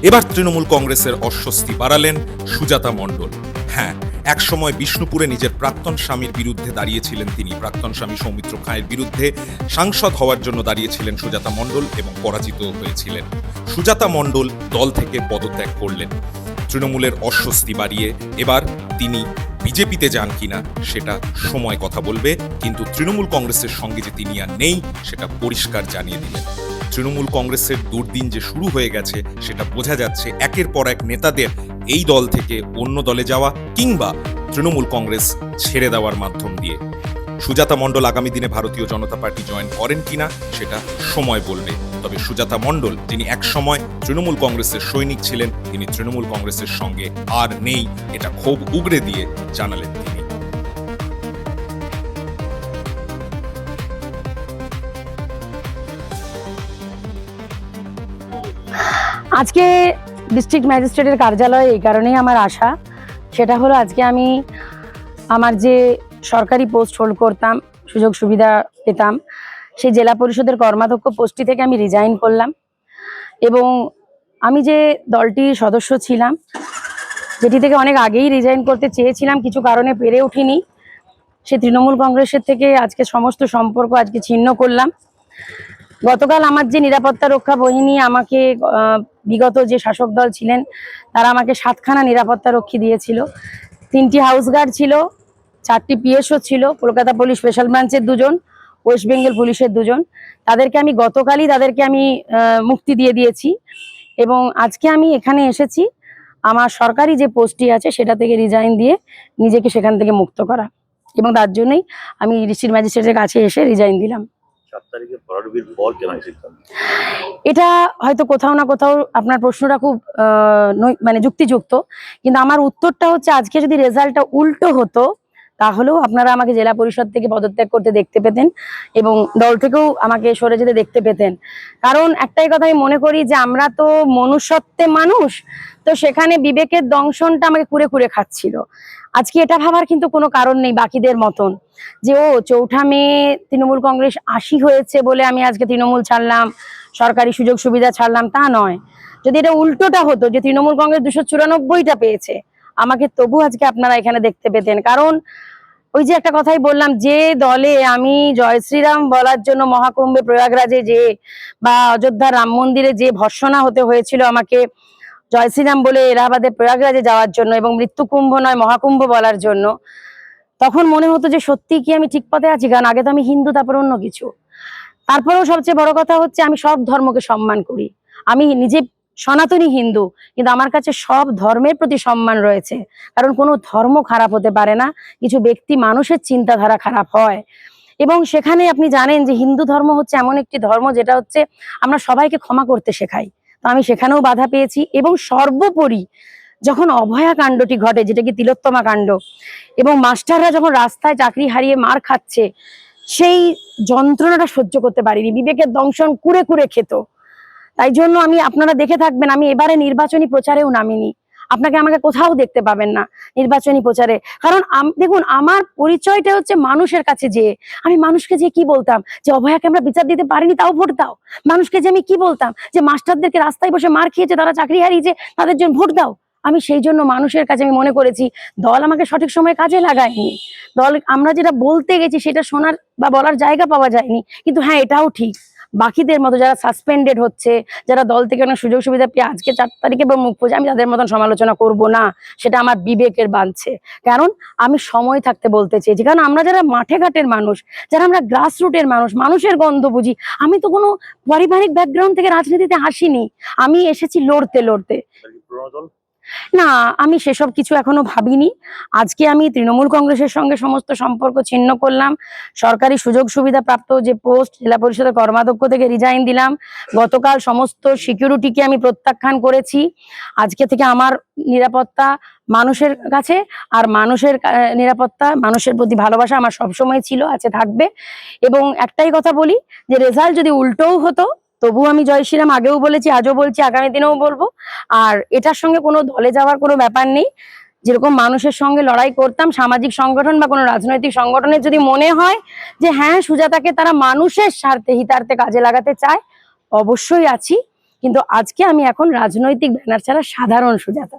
এবার তৃণমূল কংগ্রেসের অস্বস্তি বাড়ালেন সুজাতা মণ্ডল। হ্যাঁ, একসময় বিষ্ণুপুরে নিজের প্রাক্তন স্বামীর বিরুদ্ধে দাঁড়িয়েছিলেন তিনি। প্রাক্তন স্বামী সৌমিত্র খাঁয়ের বিরুদ্ধে সাংসদ হওয়ার জন্য দাঁড়িয়েছিলেন সুজাতা মণ্ডল এবং পরাজিত হয়েছিলেন। সুজাতা মণ্ডল দল থেকে পদত্যাগ করলেন। তৃণমূলের অস্বস্তি বাড়িয়ে এবার তিনি বিজেপিতে যান কিনা সেটা সময় কথা বলবে, কিন্তু তৃণমূল কংগ্রেসের সঙ্গে যে তিনি আর নেই সেটা পরিষ্কার জানিয়ে দিলেন। তৃণমূল কংগ্রেসের দুর্দিন যে শুরু হয়ে গেছে সেটা বোঝা যাচ্ছে একের পর এক নেতাদের এই দল থেকে অন্য দলে যাওয়া কিংবা তৃণমূল কংগ্রেস ছেড়ে দেওয়ার মাধ্যম দিয়ে। সুজাতা মণ্ডল আগামী দিনে ভারতীয় জনতা পার্টি জয়েন করেন কিনা সেটা সময় বলবে। তবে সুজাতা মণ্ডল, যিনি একসময় তৃণমূল কংগ্রেসের সৈনিক ছিলেন, তিনি তৃণমূল কংগ্রেসের সঙ্গে আর নেই, এটা ক্ষোভ উগরে দিয়ে জানালেন তিনি। আজকে ডিস্ট্রিক্ট ম্যাজিস্ট্রেটের কার্যালয়ে এই কারণেই আমার আসা, সেটা হলো আজকে আমি আমার যে সরকারি পোস্ট হোল্ড করতাম, সুযোগ সুবিধা পেতাম, সেই জেলা পরিষদের কর্মাধ্যক্ষ পোস্টটি থেকে আমি রিজাইন করলাম। এবং আমি যে দলটির সদস্য ছিলাম, যেটি থেকে অনেক আগেই রিজাইন করতে চেয়েছিলাম, কিছু কারণে পেরে উঠিনি, সে তৃণমূল কংগ্রেসের থেকে আজকে সমস্ত সম্পর্ক আজকে ছিন্ন করলাম। গতকাল আমার যে নিরাপত্তা রক্ষা বাহিনী আমাকে বিগত যে শাসক দল ছিলেন তারা আমাকে 7খানা নিরাপত্তা রক্ষী দিয়েছিল। 3টি হাউস গার্ড ছিল, 4টি পিএসও ছিল, কলকাতা পুলিশ স্পেশাল ব্রাঞ্চের 2জন, ওয়েস্ট বেঙ্গল পুলিশের 2জন। তাদেরকে আমি গতকালই মুক্তি দিয়ে দিয়েছি এবং আজকে আমি এখানে এসেছি আমার সরকারি যে পোস্টটি আছে সেটা থেকে রিজাইন দিয়ে নিজেকে সেখান থেকে মুক্ত করা, এবং তার জন্যই আমি ডিস্ট্রিক্ট ম্যাজিস্ট্রেটের কাছে এসে রিজাইন দিলাম। এটা হয়তো কোথাও না কোথাও আপনার প্রশ্নটা খুব যুক্তিযুক্ত, কিন্তু আমার উত্তরটা হচ্ছে আজকে যদি রেজাল্টটা উল্টো হতো তাহলেও আপনারা আমাকে জেলা পরিষদ থেকে পদত্যাগ করতে দেখতে পেতেন এবং দল থেকেও আমাকে সরে যেতে দেখতে পেতেন। কারণ একটাই কথা আমি মনে করি যে আমরা তো মনুষ্যত্বে মানুষ, তো সেখানে বিবেকের দংশনটা আমাকে কুরে কুরে খাচ্ছিল। আজকে এটা ভাবার কিন্তু কোনো কারণ নেই বাকিদের মতন যে ও 4ঠা মে তৃণমূল কংগ্রেস 80 হয়েছে বলে আমি আজকে তৃণমূল ছাড়লাম, সরকারি সুযোগ সুবিধা ছাড়লাম, তা নয়। যদি এটা উল্টোটা হতো যে তৃণমূল কংগ্রেস 294টা পেয়েছে, আমাকে তবু আজকে আপনারা এখানে দেখতে পেতেন। কারণ ওই যে একটা কথাই বললাম, যে দলে আমি জয় শ্রীরাম বলার জন্য মহাকুম্ভে প্রয়াগরাজে যে বা অযোধ্যার রাম মন্দিরে যে ভর্ৎসনা হতে হয়েছিল আমাকে জয় শ্রীরাম বলে এলাহাবাদের প্রয়াগরাজে যাওয়ার জন্য এবং মৃত্যু কুম্ভ নয় মহাকুম্ভ বলার জন্য, তখন মনে হতো যে সত্যি কি আমি ঠিক পথে আছি। কারণ আগে তো আমি হিন্দু, তারপর অন্য কিছু। তারপরেও সবচেয়ে বড় কথা হচ্ছে আমি সব ধর্মকে সম্মান করি। আমি নিজে সনাতনী হিন্দু, কিন্তু আমার কাছে সব ধর্মের প্রতি সম্মান রয়েছে। কারণ কোনো ধর্ম খারাপ হতে পারে না, কিছু ব্যক্তি মানুষের চিন্তাধারা খারাপ হয়। এবং সেখানে আপনি জানেন যে হিন্দু ধর্ম হচ্ছে এমন একটি ধর্ম যেটা হচ্ছে আমরা সবাইকে ক্ষমা করতে শেখাই। তো আমি সেখানেও বাধা পেয়েছি। এবং সর্বোপরি যখন অভয়া কাণ্ডটি ঘটে, যেটা কি তিলোত্তমা কাণ্ড, এবং মাস্টাররা যখন রাস্তায় চাকরি হারিয়ে মার খাচ্ছে, সেই যন্ত্রণাটা সহ্য করতে পারিনি, বিবেকের দংশন কুরে কুরে খেত। তাই জন্য আপনারা দেখে থাকবেন, আমি এবারে নির্বাচনী প্রচারেও নামিনি। আমাকে কোথাও দেখতে পাবেন না নির্বাচনী প্রচারে। কারণ দেখুন, আমার পরিচয়টা হচ্ছে মানুষের কাছে যেয়ে। আমি মানুষকে যে কি বলতাম যে অভয়াকে আমরা বিচার দিতে পারিনি, তাও ভোট দাও। মানুষকে যে আমি কি বলতাম যে মাস্টারদেরকে রাস্তায় বসে মার খেয়েছে, তারা চাকরি হারিয়েছে, তাদের জন্য ভোট দাও। আমি সেই জন্য মানুষের কাছে আমি মনে করেছি দল আমাকে সঠিক সময়ে কাজে লাগায়নি। আমরা যেটা বলতে গেছি সেটা শোনার বা বলার জায়গা পাওয়া যায়নি। কিন্তু হ্যাঁ, এটাও ঠিক, বাকিদের মতো যারা সাসপেন্ডেড হচ্ছে, যারা দল থেকে অনেক সুযোগ সুবিধা পেয়ে আজকে 4 তারিখে বা মুখ খুঁজে, আমি তাদের মতন সমালোচনা করব না। সেটা আমার বিবেকের বাঁধছে। কারণ আমি সময় থাকতে বলতে চেয়েছি। কারণ আমরা যারা মাঠে ঘাটের মানুষ, যারা আমরা গ্রাসরুটের মানুষ, মানুষের গন্ধ বুঝি। আমি তো কোনো পারিবারিক ব্যাকগ্রাউন্ড থেকে রাজনীতিতে আসিনি। আমি এসেছি লড়তে লড়তে। না, আমি সেসব কিছু এখনো ভাবিনি। আজকে আমি তৃণমূল কংগ্রেসের সঙ্গে সমস্ত সম্পর্ক ছিন্ন করলাম। সরকারি সুযোগ সুবিধা প্রাপ্ত যে পোস্ট, জেলা পরিষদের কর্মাধ্যক্ষ থেকে রিজাইন দিলাম। গতকাল সমস্ত সিকিউরিটিকে আমি প্রত্যাখ্যান করেছি। আজকে থেকে আমার নিরাপত্তা মানুষের কাছে, আর মানুষের নিরাপত্তা, মানুষের প্রতি ভালোবাসা আমার সবসময় ছিল, আছে, থাকবে। এবং একটাই কথা বলি যে রেজাল্ট যদি উল্টোও হতো তবু আমি জয় শ্রীরাম আগেও বলেছি, আজও বলছি, আগামী দিনেও বলবো। আর এটার সঙ্গে কোনো দলে যাওয়ার কোনো ব্যাপার নেই। যেরকম মানুষের সঙ্গে লড়াই করতাম, সামাজিক সংগঠন বা কোনো রাজনৈতিক সংগঠনের যদি মনে হয় যে হ্যাঁ সুজাতাকে তারা মানুষের স্বার্থে হিতার্থে কাজে লাগাতে চায়, অবশ্যই আছি। কিন্তু আজকে আমি এখন রাজনৈতিক ব্যানার ছাড়া সাধারণ সুজাতা।